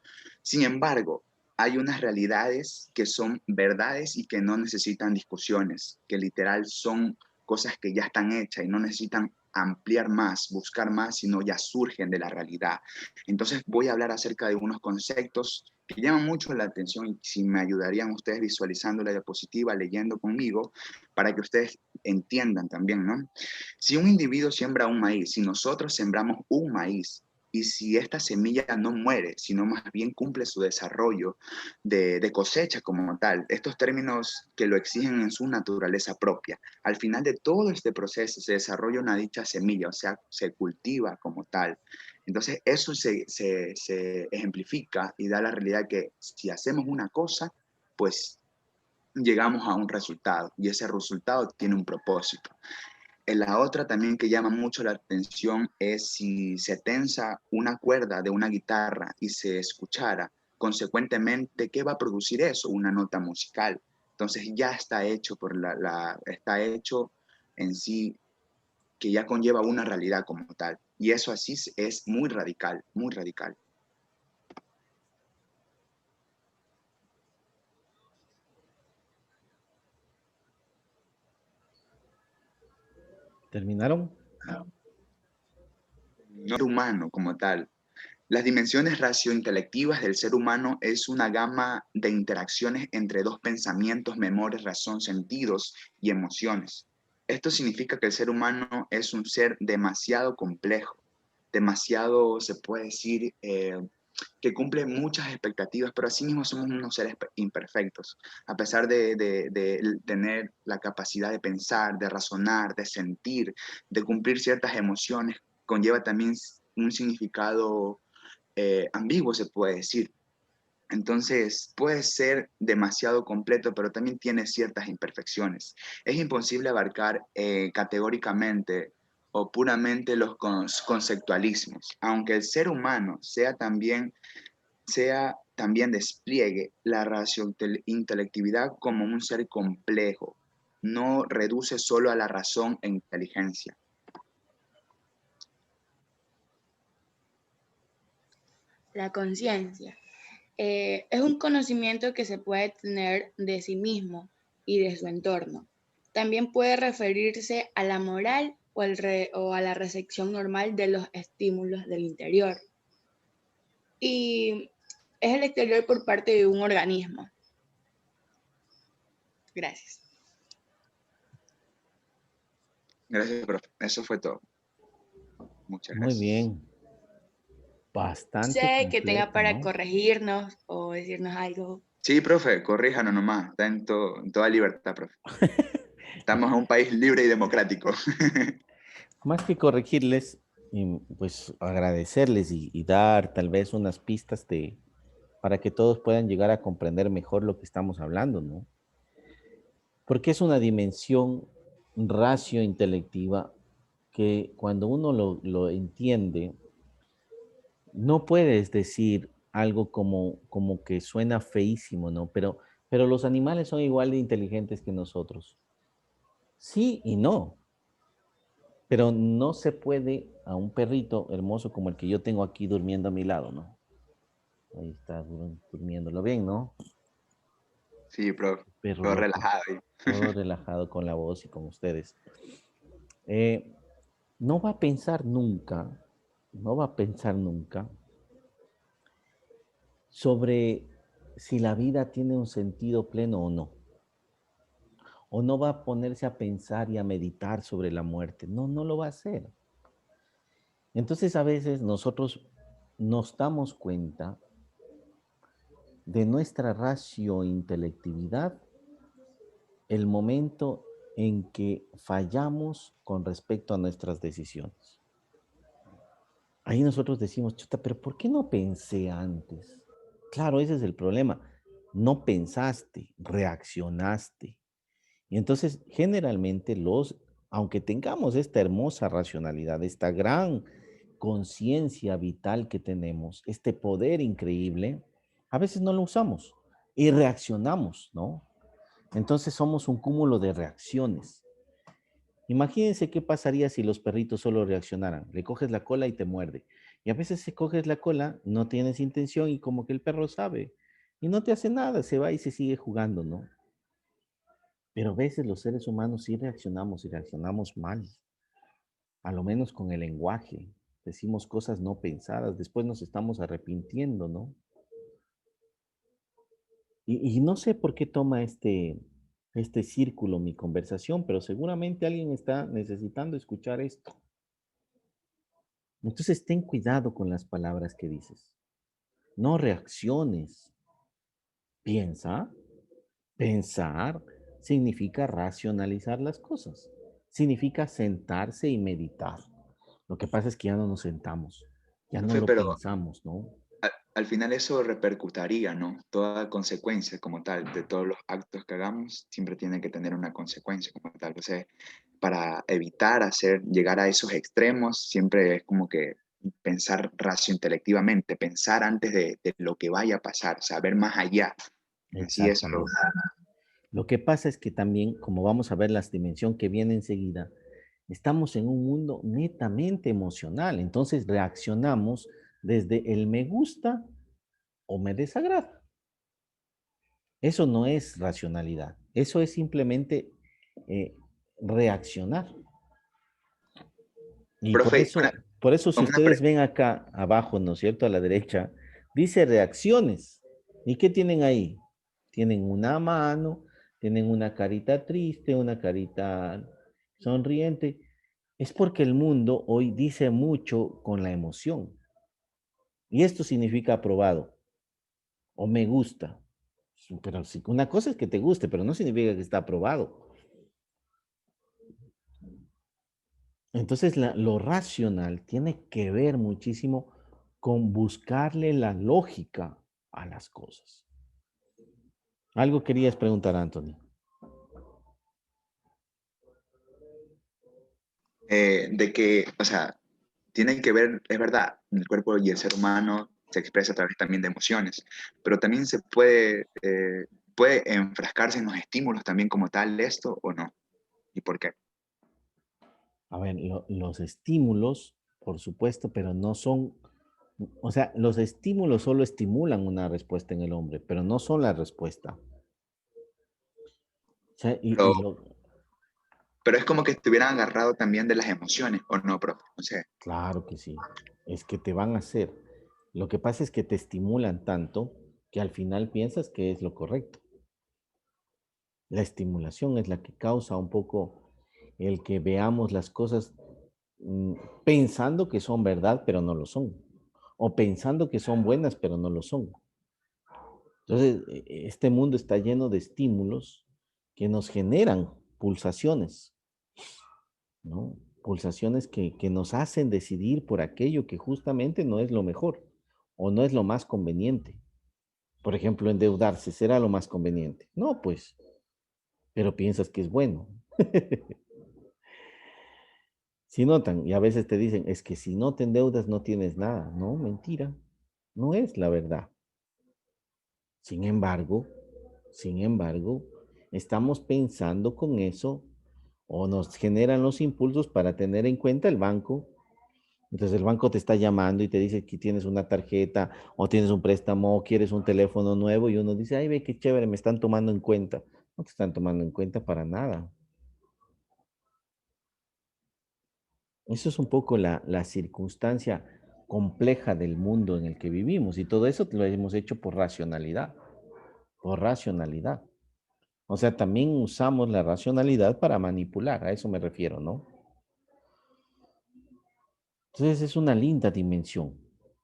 Speaker 10: Sin embargo, hay unas realidades que son verdades y que no necesitan discusiones, que literal son cosas que ya están hechas y no necesitan ampliar más, buscar más, sino ya surgen de la realidad. Entonces voy a hablar acerca de unos conceptos que llaman mucho la atención y si me ayudarían ustedes visualizando la diapositiva, leyendo conmigo, para que ustedes entiendan también, ¿no? Si un individuo siembra un maíz, si nosotros sembramos un maíz, y si esta semilla no muere, sino más bien cumple su desarrollo de cosecha como tal, estos términos que lo exigen en su naturaleza propia, al final de todo este proceso se desarrolla una dicha semilla, o sea, se cultiva como tal. Entonces eso se ejemplifica y da la realidad que si hacemos una cosa, pues llegamos a un resultado y ese resultado tiene un propósito. La otra también que llama mucho la atención es si se tensa una cuerda de una guitarra y se escuchara, consecuentemente, ¿qué va a producir eso? Una nota musical. Entonces ya está hecho está hecho en sí, que ya conlleva una realidad como tal. Y eso así es muy radical, muy radical.
Speaker 2: ¿Terminaron?
Speaker 10: No humano como tal. Las dimensiones raciointelectivas del ser humano es una gama de interacciones entre dos pensamientos, memorias, razón, sentidos y emociones. Esto significa que el ser humano es un ser demasiado complejo, demasiado, se puede decir, que cumple muchas expectativas, pero asimismo somos unos seres imperfectos. A pesar de tener la capacidad de pensar, de razonar, de sentir, de cumplir ciertas emociones, conlleva también un significado ambiguo, se puede decir. Entonces, puede ser demasiado completo, pero también tiene ciertas imperfecciones. Es imposible abarcar categóricamente o puramente los conceptualismos, aunque el ser humano sea también despliegue la raciointelectividad como un ser complejo, no reduce solo a la razón e inteligencia.
Speaker 12: La conciencia es un conocimiento que se puede tener de sí mismo y de su entorno. También puede referirse a la moral o a la recepción normal de los estímulos del interior. Y es el exterior por parte de un organismo. Gracias.
Speaker 10: Gracias, profe. Eso fue todo. Muchas
Speaker 2: Muy
Speaker 10: gracias.
Speaker 2: bien. Bastante
Speaker 12: Sé que tenga
Speaker 2: completo,
Speaker 12: para
Speaker 2: ¿no?
Speaker 12: corregirnos o decirnos algo.
Speaker 10: Sí, profe, corríjanos nomás. Está en toda libertad, profe. Estamos en un país libre y democrático.
Speaker 2: Más que corregirles, pues agradecerles y dar tal vez unas pistas para que todos puedan llegar a comprender mejor lo que estamos hablando, ¿no? Porque es una dimensión raciointelectiva que cuando uno lo entiende, no puedes decir algo como que suena feísimo, ¿no? Pero los animales son igual de inteligentes que nosotros. Sí y no. Pero no se puede a un perrito hermoso como el que yo tengo aquí durmiendo a mi lado, ¿no? Ahí está durmiéndolo bien, ¿no?
Speaker 10: Sí, profe.
Speaker 2: Perro
Speaker 10: Todo
Speaker 2: loco,
Speaker 10: relajado.
Speaker 2: todo relajado con la voz y con ustedes. No va a pensar nunca, no va a pensar nunca sobre si la vida tiene un sentido pleno o no. O no va a ponerse a pensar y a meditar sobre la muerte. No, no lo va a hacer. Entonces a veces nosotros nos damos cuenta de nuestra raciointelectividad el momento en que fallamos con respecto a nuestras decisiones. Ahí nosotros decimos, chuta, pero ¿por qué no pensé antes? Claro, ese es el problema. No pensaste, reaccionaste. Y entonces, generalmente aunque tengamos esta hermosa racionalidad, esta gran conciencia vital que tenemos, este poder increíble, a veces no lo usamos y reaccionamos, ¿no? Entonces somos un cúmulo de reacciones. Imagínense qué pasaría si los perritos solo reaccionaran. Le coges la cola y te muerde. Y a veces si coges la cola, no tienes intención y como que el perro sabe y no te hace nada, se va y se sigue jugando, ¿no? Pero a veces los seres humanos sí reaccionamos y reaccionamos mal, a lo menos con el lenguaje. Decimos cosas no pensadas, después nos estamos arrepintiendo, ¿no? Y no sé por qué toma este círculo mi conversación, pero seguramente alguien está necesitando escuchar esto. Entonces ten cuidado con las palabras que dices. No reacciones. Piensa. Pensar significa racionalizar las cosas. Significa sentarse y meditar. Lo que pasa es que ya no nos sentamos, ya no
Speaker 10: Profe,
Speaker 2: lo
Speaker 10: pero
Speaker 2: pensamos, ¿no?
Speaker 10: al final eso repercutaría, ¿no? Toda consecuencia como tal de todos los actos que hagamos siempre tiene que tener una consecuencia como tal. O sea, para evitar llegar a esos extremos, siempre es como que pensar intelectivamente, pensar antes de lo que vaya a pasar, saber más allá. Así es.
Speaker 2: Exactamente. Lo que pasa es que también, como vamos a ver la dimensión que viene enseguida, estamos en un mundo netamente emocional. Entonces reaccionamos desde el me gusta o me desagrada. Eso no es racionalidad. Eso es simplemente eh, reaccionar. Y
Speaker 10: Profe,
Speaker 2: por eso si
Speaker 10: una
Speaker 2: ustedes ven acá abajo, ¿no es cierto? A la derecha, dice reacciones. ¿Y qué tienen ahí? Tienen una mano, tienen una carita triste, una carita sonriente. Es porque el mundo hoy dice mucho con la emoción. Y esto significa aprobado o me gusta. Pero una cosa es que te guste, pero no significa que está aprobado. Entonces, lo racional tiene que ver muchísimo con buscarle la lógica a las cosas. Algo querías preguntar, Anthony.
Speaker 10: de que, o sea, tienen que ver, es verdad, el cuerpo y el ser humano se expresa a través también de emociones, pero también puede enfrascarse en los estímulos también como tal esto o no, ¿y por qué?
Speaker 2: A ver, los estímulos, por supuesto, pero no son, o sea, los estímulos solo estimulan una respuesta en el hombre, pero no son la respuesta. O sea,
Speaker 10: Pero, pero es como que estuvieran agarrados también de las emociones, ¿o no, profe? No sé.
Speaker 2: Claro que sí. Es que te van a hacer. Lo que pasa es que te estimulan tanto que al final piensas que es lo correcto. La estimulación es la que causa un poco el que veamos las cosas mm, pensando que son verdad, pero no lo son. O pensando que son buenas, pero no lo son. Entonces, este mundo está lleno de estímulos que nos generan pulsaciones, ¿no? Pulsaciones que nos hacen decidir por aquello que justamente no es lo mejor o no es lo más conveniente. Por ejemplo, endeudarse será lo más conveniente. No, pues, pero piensas que es bueno. Si notan, y a veces te dicen, es que si no te endeudas no tienes nada. No, mentira. No es la verdad. Sin embargo, sin embargo, estamos pensando con eso o nos generan los impulsos para tener en cuenta el banco. Entonces el banco te está llamando y te dice que tienes una tarjeta o tienes un préstamo o quieres un teléfono nuevo y uno dice, ay, ve qué chévere, me están tomando en cuenta. No te están tomando en cuenta para nada. Eso es un poco la circunstancia compleja del mundo en el que vivimos y todo eso lo hemos hecho por racionalidad, por racionalidad. O sea, también usamos la racionalidad para manipular, a eso me refiero, ¿no? Entonces es una linda dimensión,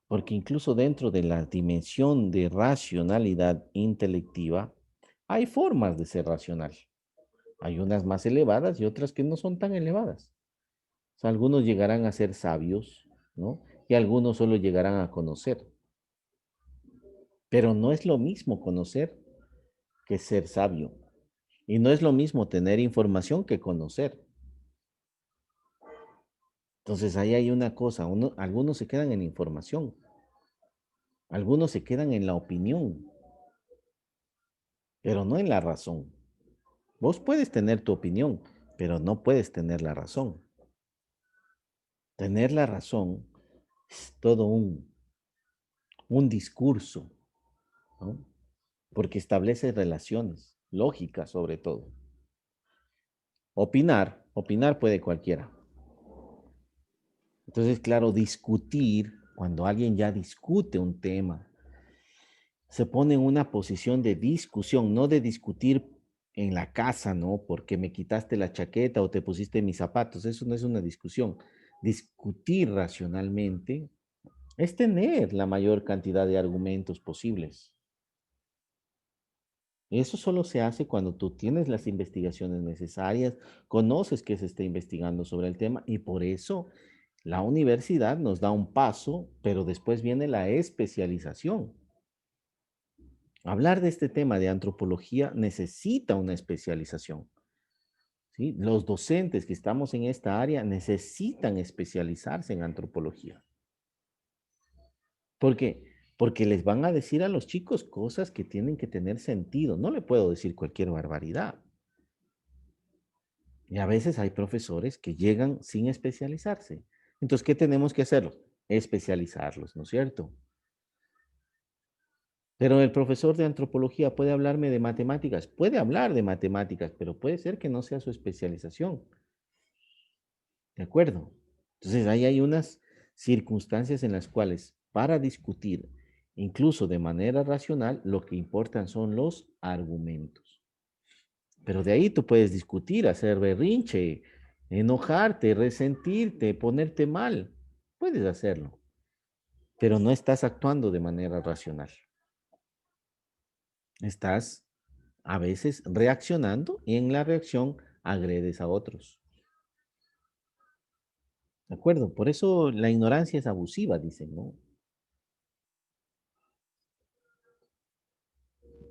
Speaker 2: porque incluso dentro de la dimensión de racionalidad intelectiva, hay formas de ser racional. Hay unas más elevadas y otras que no son tan elevadas. O sea, algunos llegarán a ser sabios, ¿no? Y algunos solo llegarán a conocer. Pero no es lo mismo conocer que ser sabio. Y no es lo mismo tener información que conocer. Entonces ahí hay una cosa, algunos se quedan en información, algunos se quedan en la opinión, pero no en la razón. Vos puedes tener tu opinión, pero no puedes tener la razón. Tener la razón es todo un discurso, ¿no? Porque establece relaciones, lógicas sobre todo. Opinar puede cualquiera. Entonces, claro, discutir, cuando alguien ya discute un tema, se pone en una posición de discusión, no de discutir en la casa, ¿no? Porque me quitaste la chaqueta o te pusiste mis zapatos. Eso no es una discusión. Discutir racionalmente es tener la mayor cantidad de argumentos posibles. Eso solo se hace cuando tú tienes las investigaciones necesarias, conoces que se está investigando sobre el tema y por eso la universidad nos da un paso, pero después viene la especialización. Hablar de este tema de antropología necesita una especialización, ¿sí? Los docentes que estamos en esta área necesitan especializarse en antropología. ¿Por qué? Porque les van a decir a los chicos cosas que tienen que tener sentido. No le puedo decir cualquier barbaridad. Y a veces hay profesores que llegan sin especializarse. Entonces, ¿qué tenemos que hacerlos? Especializarlos, ¿no es cierto? Pero el profesor de antropología puede hablarme de matemáticas, puede hablar de matemáticas, pero puede ser que no sea su especialización. ¿De acuerdo? Entonces, ahí hay unas circunstancias en las cuales para discutir, incluso de manera racional, lo que importan son los argumentos. Pero de ahí tú puedes discutir, hacer berrinche, enojarte, resentirte, ponerte mal. Puedes hacerlo, pero no estás actuando de manera racional. Estás a veces reaccionando y en la reacción agredes a otros. ¿De acuerdo? Por eso la ignorancia es abusiva, dicen, ¿no?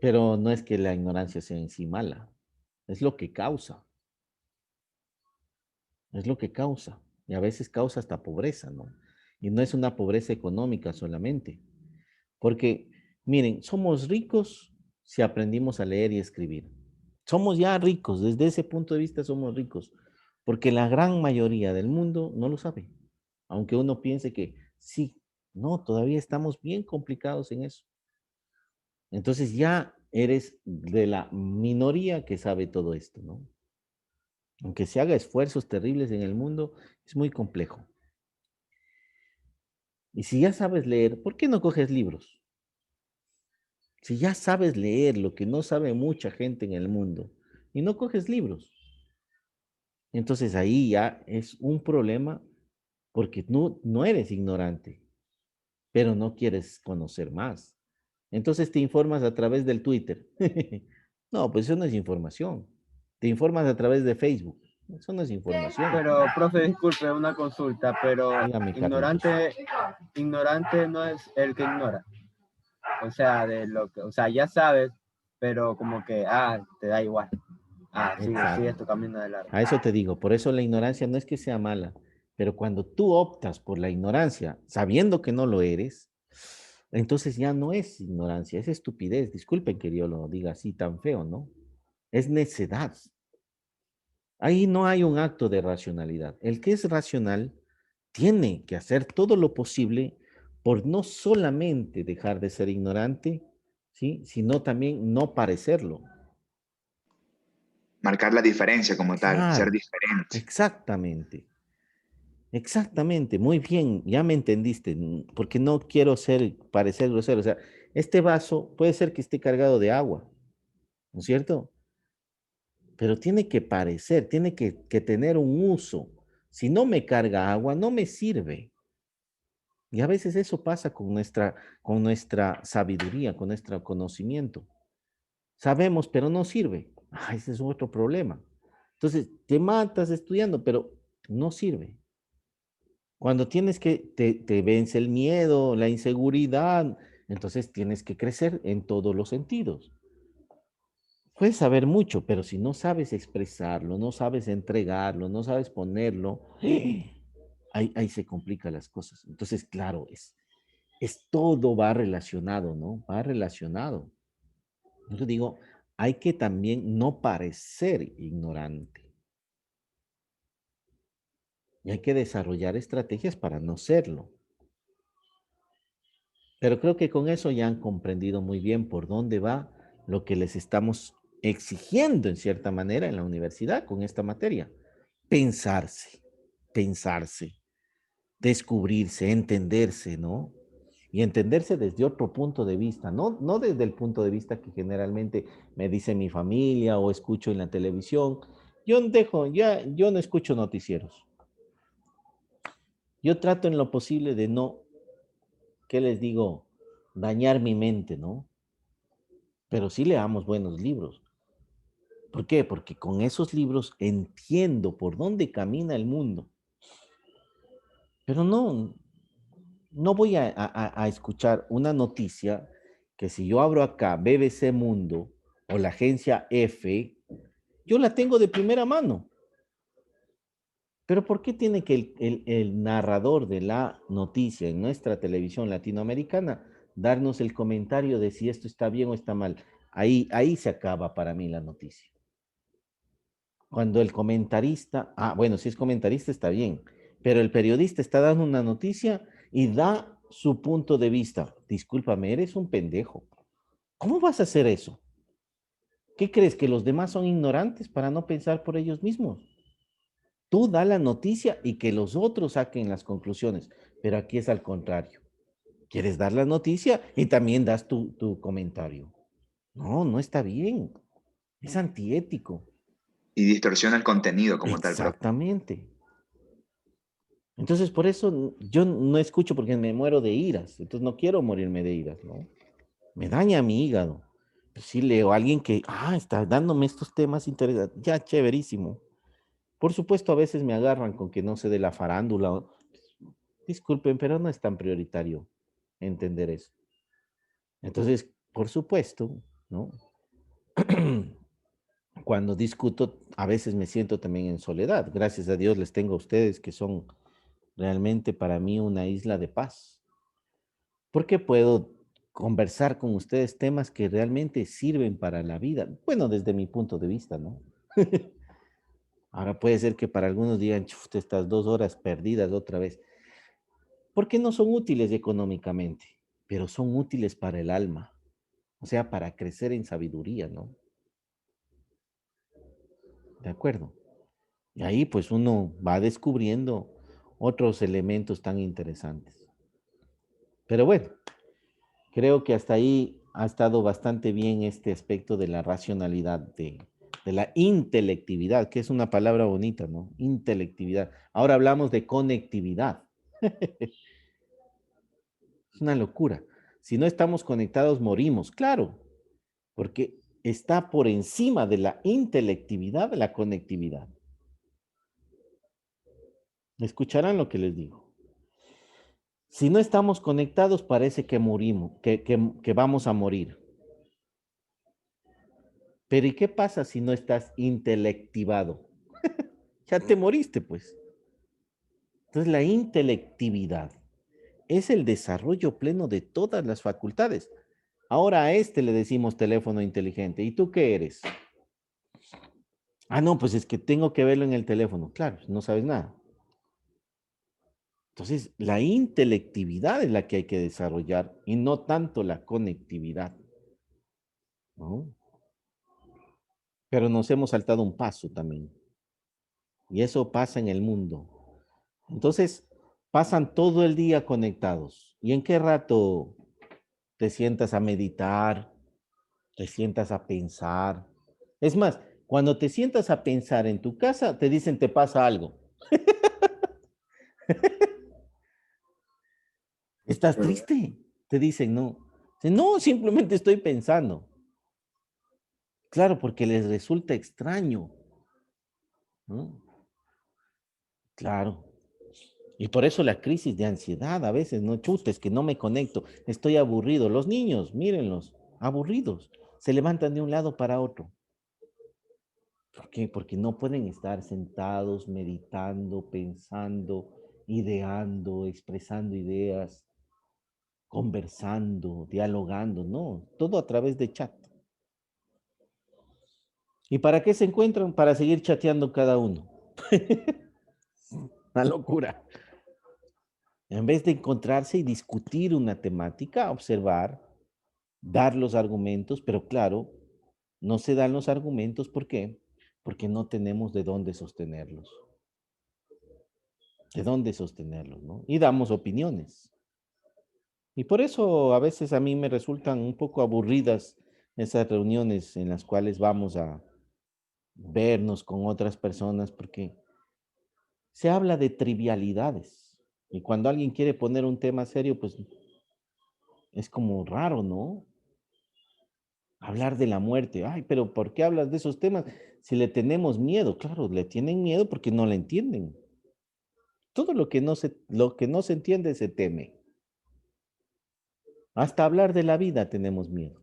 Speaker 2: Pero no es que la ignorancia sea en sí mala, es lo que causa, es lo que causa. Y a veces causa hasta pobreza, ¿no? Y no es una pobreza económica solamente. Porque, miren, somos ricos si aprendimos a leer y escribir. Somos ya ricos, desde ese punto de vista somos ricos, porque la gran mayoría del mundo no lo sabe. Aunque uno piense que sí, no, todavía estamos bien complicados en eso. Entonces ya eres de la minoría que sabe todo esto, ¿no? Aunque se haga esfuerzos terribles en el mundo, es muy complejo. Y si ya sabes leer, ¿por qué no coges libros? Si ya sabes leer lo que no sabe mucha gente en el mundo y no coges libros, entonces ahí ya es un problema porque no eres ignorante, pero no quieres conocer más. Entonces te informas a través del Twitter. No, pues eso no es información. Te informas a través de Facebook. Eso no es información.
Speaker 7: Pero, profe, disculpe, una consulta, pero
Speaker 2: Dígame, Carlitos.
Speaker 7: ignorante no es el que ignora. O sea, o sea, ya sabes, pero como que, te da igual. Sigue tu camino de largo.
Speaker 2: A eso te digo, por eso la ignorancia no es que sea mala, pero cuando tú optas por la ignorancia sabiendo que no lo eres, entonces ya no es ignorancia, es estupidez. Disculpen que yo lo diga así tan feo, ¿no? Es necedad. Ahí no hay un acto de racionalidad. El que es racional tiene que hacer todo lo posible por no solamente dejar de ser ignorante, ¿sí? Sino también no parecerlo.
Speaker 10: Marcar la diferencia como tal, ser
Speaker 2: Claro,
Speaker 10: diferente.
Speaker 2: exactamente. Exactamente, muy bien, ya me entendiste, porque no quiero parecer grosero. O sea, este vaso puede ser que esté cargado de agua, ¿no es cierto? Pero tiene que parecer, tiene que tener un uso. Si no me carga agua, no me sirve. Y a veces eso pasa con nuestra sabiduría, con nuestro conocimiento. Sabemos, pero no sirve. Ese es otro problema. Entonces, te matas estudiando, pero no sirve. Cuando tienes te vence el miedo, la inseguridad, Entonces tienes que crecer en todos los sentidos. Puedes saber mucho, pero si no sabes expresarlo, no sabes entregarlo, no sabes ponerlo, ahí se complican las cosas. Entonces, claro, es todo va relacionado, ¿no? Va relacionado. Yo digo, hay que también no parecer ignorante. Y hay que desarrollar estrategias para no serlo. Pero creo que con eso ya han comprendido muy bien por dónde va lo que les estamos exigiendo en cierta manera en la universidad con esta materia. Pensarse, descubrirse, entenderse, ¿no? Y entenderse desde otro punto de vista, no desde el punto de vista que generalmente me dice mi familia o escucho en la televisión. Yo no escucho noticieros. Yo trato en lo posible de no, ¿qué les digo? Dañar mi mente, ¿no? Pero sí leamos buenos libros. ¿Por qué? Porque con esos libros entiendo por dónde camina el mundo. Pero no voy a escuchar una noticia que si yo abro acá BBC Mundo o la agencia F, yo la tengo de primera mano. Pero ¿por qué tiene que el narrador de la noticia en nuestra televisión latinoamericana darnos el comentario de si esto está bien o está mal? Ahí se acaba para mí la noticia. Cuando el comentarista, bueno, si es comentarista está bien, pero el periodista está dando una noticia y da su punto de vista. Discúlpame, eres un pendejo. ¿Cómo vas a hacer eso? ¿Qué crees? ¿Que los demás son ignorantes para no pensar por ellos mismos? Tú da la noticia y que los otros saquen las conclusiones, pero aquí es al contrario. Quieres dar la noticia y también das tu comentario. No está bien. Es antiético.
Speaker 10: Y distorsiona el contenido como tal.
Speaker 2: Exactamente. Entonces, por eso yo no escucho porque me muero de iras. Entonces, no quiero morirme de iras, ¿no? Me daña mi hígado. Pues sí leo a alguien que, está dándome estos temas interesantes. Ya, chéverísimo. Por supuesto, a veces me agarran con que no sé de la farándula. Disculpen, pero no es tan prioritario entender eso. Entonces, por supuesto, ¿no? Cuando discuto, a veces me siento también en soledad. Gracias a Dios les tengo a ustedes que son realmente para mí una isla de paz. Porque puedo conversar con ustedes temas que realmente sirven para la vida. Bueno, desde mi punto de vista, ¿no? Ahora puede ser que para algunos digan, "Chuf, estas 2 horas perdidas otra vez. Porque no son útiles económicamente, pero son útiles para el alma. O sea, para crecer en sabiduría, ¿no? ¿De acuerdo? Y ahí pues uno va descubriendo otros elementos tan interesantes. Pero bueno, creo que hasta ahí ha estado bastante bien este aspecto de la racionalidad, de la intelectividad, que es una palabra bonita, ¿no? Intelectividad. Ahora hablamos de conectividad. Es una locura. Si no estamos conectados, morimos, claro, porque está por encima de la intelectividad de la conectividad. Escucharán lo que les digo. Si no estamos conectados, parece que morimos, que vamos a morir. Pero ¿y qué pasa si no estás intelectivado? Ya te moriste, pues. Entonces, la intelectividad es el desarrollo pleno de todas las facultades. Ahora a este le decimos teléfono inteligente. ¿Y tú qué eres? No, pues es que tengo que verlo en el teléfono. Claro, no sabes nada. Entonces, la intelectividad es la que hay que desarrollar y no tanto la conectividad, ¿no? Pero nos hemos saltado un paso también. Y eso pasa en el mundo. Entonces, pasan todo el día conectados. ¿Y en qué rato te sientas a meditar? ¿Te sientas a pensar? Es más, cuando te sientas a pensar en tu casa, te dicen te pasa algo. ¿Estás triste? Te dicen no. No, simplemente estoy pensando. Claro, porque les resulta extraño, ¿no? Claro. Y por eso la crisis de ansiedad a veces, no chutes, que no me conecto, estoy aburrido. Los niños, mírenlos, aburridos, se levantan de un lado para otro. ¿Por qué? Porque no pueden estar sentados, meditando, pensando, ideando, expresando ideas, conversando, dialogando, no, todo a través de chat. ¿Y para qué se encuentran? Para seguir chateando cada uno. Una locura. En vez de encontrarse y discutir una temática, observar, dar los argumentos, pero claro, no se dan los argumentos, ¿por qué? Porque no tenemos de dónde sostenerlos. De dónde sostenerlos, ¿no? Y damos opiniones. Y por eso a veces a mí me resultan un poco aburridas esas reuniones en las cuales vamos a vernos con otras personas, porque se habla de trivialidades. Y cuando alguien quiere poner un tema serio, pues es como raro, ¿no? Hablar de la muerte. Ay, pero ¿por qué hablas de esos temas si le tenemos miedo? Claro, le tienen miedo porque no la entienden. Todo lo que no se entiende se teme. Hasta hablar de la vida tenemos miedo.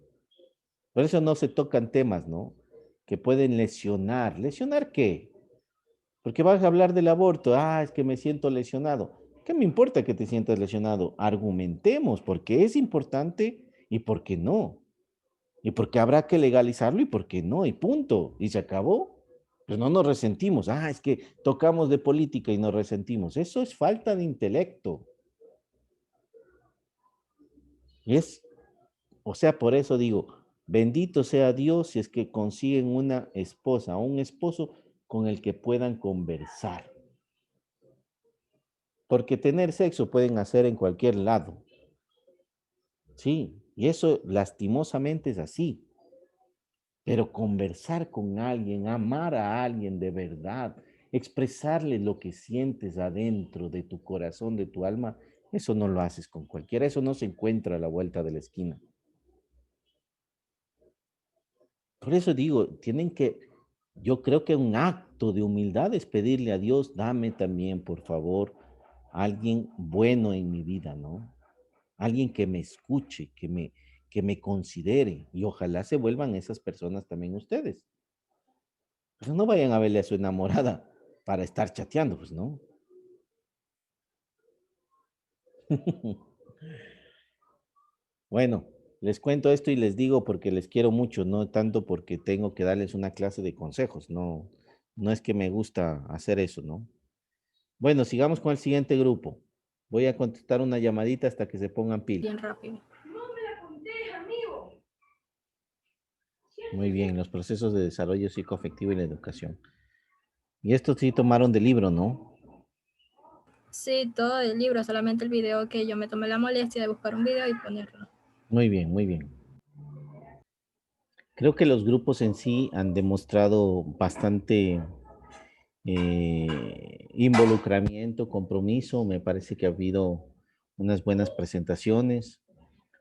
Speaker 2: Por eso no se tocan temas, ¿no? Que pueden lesionar. ¿Lesionar qué? Porque vas a hablar del aborto. Ah, es que me siento lesionado. ¿Qué me importa que te sientas lesionado? Argumentemos por qué es importante y por qué no. Y por qué habrá que legalizarlo y por qué no. Y punto. Y se acabó. Pero no nos resentimos. Ah, es que tocamos de política y nos resentimos. Eso es falta de intelecto. Y es, o sea, por eso digo, bendito sea Dios si es que consiguen una esposa o un esposo con el que puedan conversar. Porque tener sexo pueden hacer en cualquier lado. Sí, y eso lastimosamente es así. Pero conversar con alguien, amar a alguien de verdad, expresarle lo que sientes adentro de tu corazón, de tu alma, eso no lo haces con cualquiera, eso no se encuentra a la vuelta de la esquina. Por eso digo, yo creo que un acto de humildad es pedirle a Dios, dame también, por favor, alguien bueno en mi vida, ¿no? Alguien que me escuche, que me considere, y ojalá se vuelvan esas personas también ustedes. Pues no vayan a verle a su enamorada para estar chateando, pues no. Bueno, les cuento esto y les digo porque les quiero mucho, no tanto porque tengo que darles una clase de consejos, no, no es que me gusta hacer eso, ¿no? Bueno, sigamos con el siguiente grupo. Voy a contestar una llamadita hasta que se pongan pilas.
Speaker 14: Bien rápido.
Speaker 2: Muy bien, los procesos de desarrollo psicoafectivo y la educación. Y estos sí tomaron del libro, ¿no?
Speaker 14: Sí, todo el libro, solamente el video que yo me tomé la molestia de buscar un video y ponerlo.
Speaker 2: Muy bien, muy bien. Creo que los grupos en sí han demostrado bastante involucramiento, compromiso. Me parece que ha habido unas buenas presentaciones.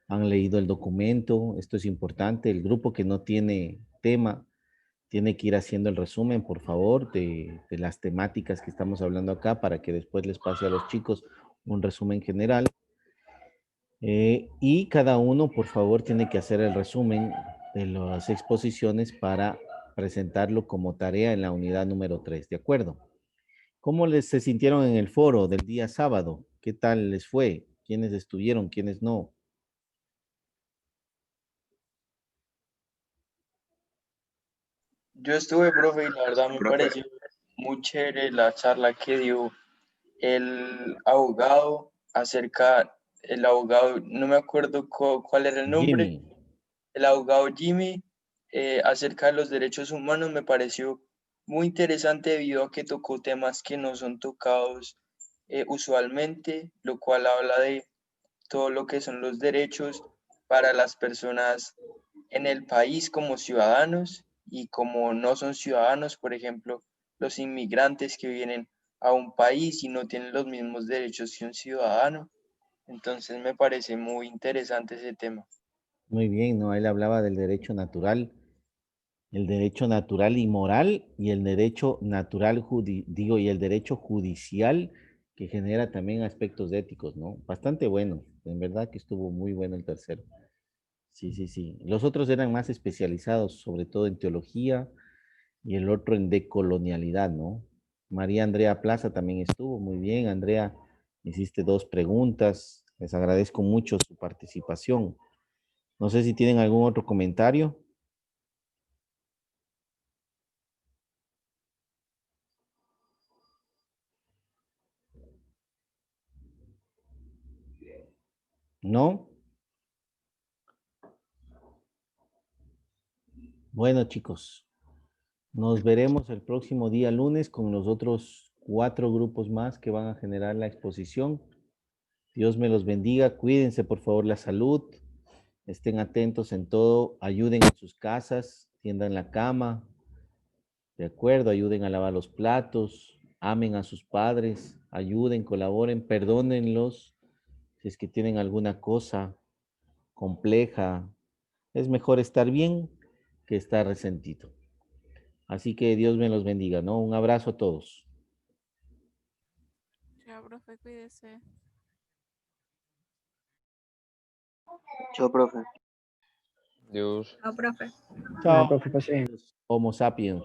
Speaker 2: Han leído el documento. Esto es importante. El grupo que no tiene tema tiene que ir haciendo el resumen, por favor, de las temáticas que estamos hablando acá para que después les pase a los chicos un resumen general. Y cada uno, por favor, tiene que hacer el resumen de las exposiciones para presentarlo como tarea en la unidad número 3, ¿de acuerdo? ¿Cómo se sintieron en el foro del día sábado? ¿Qué tal les fue? ¿Quiénes estuvieron? ¿Quiénes no?
Speaker 15: Yo estuve, profe, y la verdad me
Speaker 10: Profe.
Speaker 15: pareció muy chévere la charla que dio el abogado el abogado, no me acuerdo cuál era el nombre,
Speaker 2: Jimmy.
Speaker 15: el abogado Jimmy, acerca de los derechos humanos. Me pareció muy interesante debido a que tocó temas que no son tocados usualmente, lo cual habla de todo lo que son los derechos para las personas en el país como ciudadanos y como no son ciudadanos, por ejemplo, los inmigrantes que vienen a un país y no tienen los mismos derechos que un ciudadano. Entonces me parece muy interesante ese tema.
Speaker 2: Muy bien, ¿no? Él hablaba del derecho natural, el derecho natural y moral y el derecho natural, y el derecho judicial que genera también aspectos éticos, ¿no? Bastante bueno, en verdad que estuvo muy bueno el tercero. Sí, sí, sí. Los otros eran más especializados, sobre todo en teología, y el otro en decolonialidad, ¿no? María Andrea Plaza también estuvo muy bien. Andrea, hiciste 2 preguntas. Les agradezco mucho su participación. No sé si tienen algún otro comentario. ¿No? Bueno, chicos, nos veremos el próximo día lunes con los otros 4 grupos más que van a generar la exposición. Dios me los bendiga. Cuídense, por favor, la salud. Estén atentos en todo. Ayuden en sus casas. Tiendan la cama. De acuerdo, ayuden a lavar los platos. Amen a sus padres. Ayuden, colaboren, perdónenlos. Si es que tienen alguna cosa compleja, es mejor estar bien que estar resentido. Así que Dios me los bendiga, ¿no? Un abrazo a todos.
Speaker 16: Chao, profe, cuídese.
Speaker 17: Chao, profe.
Speaker 18: Dios.
Speaker 14: Chao, profe.
Speaker 2: Chao.
Speaker 11: Profe, pase bien.
Speaker 2: Homo sapiens.